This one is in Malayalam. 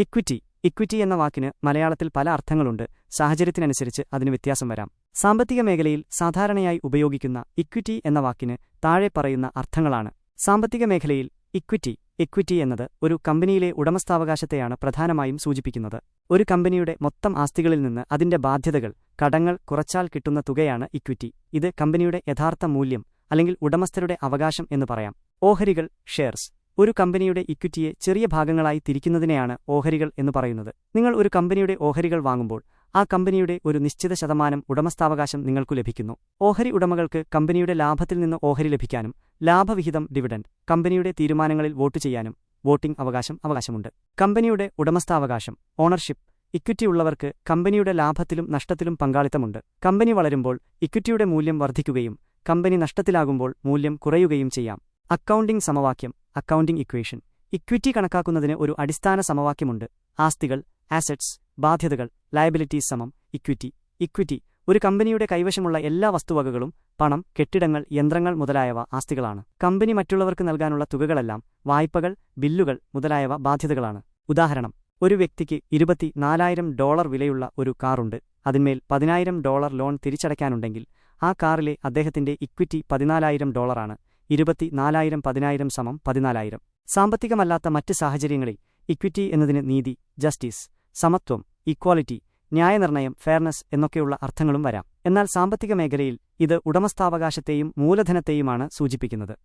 ഇക്വിറ്റി ഇക്വിറ്റി എന്ന വാക്കിന് മലയാളത്തിൽ പല അർത്ഥങ്ങളുണ്ട്. സാഹചര്യത്തിനനുസരിച്ച് അതിന് വ്യത്യാസം വരാം. സാമ്പത്തിക മേഖലയിൽ സാധാരണയായി ഉപയോഗിക്കുന്ന ഇക്വിറ്റി എന്ന വാക്കിന് താഴെ പറയുന്ന അർത്ഥങ്ങളാണ്. സാമ്പത്തിക മേഖലയിൽ ഇക്വിറ്റി എന്നത് ഒരു കമ്പനിയിലെ ഉടമസ്ഥാവകാശത്തെയാണ് പ്രധാനമായും സൂചിപ്പിക്കുന്നത്. ഒരു കമ്പനിയുടെ മൊത്തം ആസ്തികളിൽ നിന്ന് അതിന്റെ ബാധ്യതകൾ, കടങ്ങൾ കുറച്ചാൽ കിട്ടുന്ന തുകയാണ് ഇക്വിറ്റി. ഇത് കമ്പനിയുടെ യഥാർത്ഥ മൂല്യം അല്ലെങ്കിൽ ഉടമസ്ഥരുടെ അവകാശം എന്ന് പറയാം. ഓഹരികൾ, ഷെയർസ്. ഒരു കമ്പനിയുടെ ഇക്വിറ്റിയെ ചെറിയ ഭാഗങ്ങളായി തിരിക്കുന്നതിനെയാണ് ഓഹരികൾ എന്ന് പറയുന്നത്. നിങ്ങൾ ഒരു കമ്പനിയുടെ ഓഹരികൾ വാങ്ങുമ്പോൾ ആ കമ്പനിയുടെ ഒരു നിശ്ചിത ശതമാനം ഉടമസ്ഥാവകാശം നിങ്ങൾക്കു ലഭിക്കുന്നു. ഓഹരി ഉടമകൾക്ക് കമ്പനിയുടെ ലാഭത്തിൽ നിന്ന് ഓഹരി ലഭിക്കാനും ലാഭവിഹിതം ഡിവിഡന്റ്, കമ്പനിയുടെ തീരുമാനങ്ങളിൽ വോട്ട് ചെയ്യാനും വോട്ടിംഗ് അവകാശമുണ്ട്. കമ്പനിയുടെ ഉടമസ്ഥാവകാശം, ഓണർഷിപ്പ്. ഇക്വിറ്റി ഉള്ളവർക്ക് കമ്പനിയുടെ ലാഭത്തിലും നഷ്ടത്തിലും പങ്കാളിത്തമുണ്ട്. കമ്പനി വളരുമ്പോൾ ഇക്വിറ്റിയുടെ മൂല്യം വർദ്ധിക്കുകയും കമ്പനി നഷ്ടത്തിലാകുമ്പോൾ മൂല്യം കുറയുകയും ചെയ്യാം. അക്കൗണ്ടിംഗ് സമവാക്യം, അക്കൗണ്ടിംഗ് ഇക്വേഷൻ. ഇക്വിറ്റി കണക്കാക്കുന്നതിന് ഒരു അടിസ്ഥാന സമവാക്യമുണ്ട്. ആസ്തികൾ, ആസെറ്റ്സ്, ബാധ്യതകൾ, ലയബിലിറ്റീസ് സമം ഇക്വിറ്റി. ഒരു കമ്പനിയുടെ കൈവശമുള്ള എല്ലാ വസ്തുവകകളും, പണം, കെട്ടിടങ്ങൾ, യന്ത്രങ്ങൾ മുതലായവ ആസ്തികളാണ്. കമ്പനി മറ്റുള്ളവർക്ക് നൽകാനുള്ള തുകകളെല്ലാം വായ്പകൾ, ബില്ലുകൾ മുതലായവ ബാധ്യതകളാണ്. ഉദാഹരണം: ഒരു വ്യക്തിക്ക് $24,000 വിലയുള്ള ഒരു കാറുണ്ട്. അതിന്മേൽ $10,000 ലോൺ തിരിച്ചടയ്ക്കാനുണ്ടെങ്കിൽ ആ കാറിലെ അദ്ദേഹത്തിന്റെ ഇക്വിറ്റി $14,000 ആണ്. 24,000 10,000 സമം 14,000. സാമ്പത്തികമല്ലാത്ത മറ്റ് സാഹചര്യങ്ങളിൽ ഇക്വിറ്റി എന്നതിന് നീതി, ജസ്റ്റിസ്, സമത്വം, ഈക്വാലിറ്റി, ന്യായനിർണയം, ഫെയർനെസ് എന്നൊക്കെയുള്ള അർത്ഥങ്ങളും വരാം. എന്നാൽ സാമ്പത്തിക മേഖലയിൽ ഇത് ഉടമസ്ഥാവകാശത്തെയും മൂലധനത്തെയുമാണ് സൂചിപ്പിക്കുന്നത്.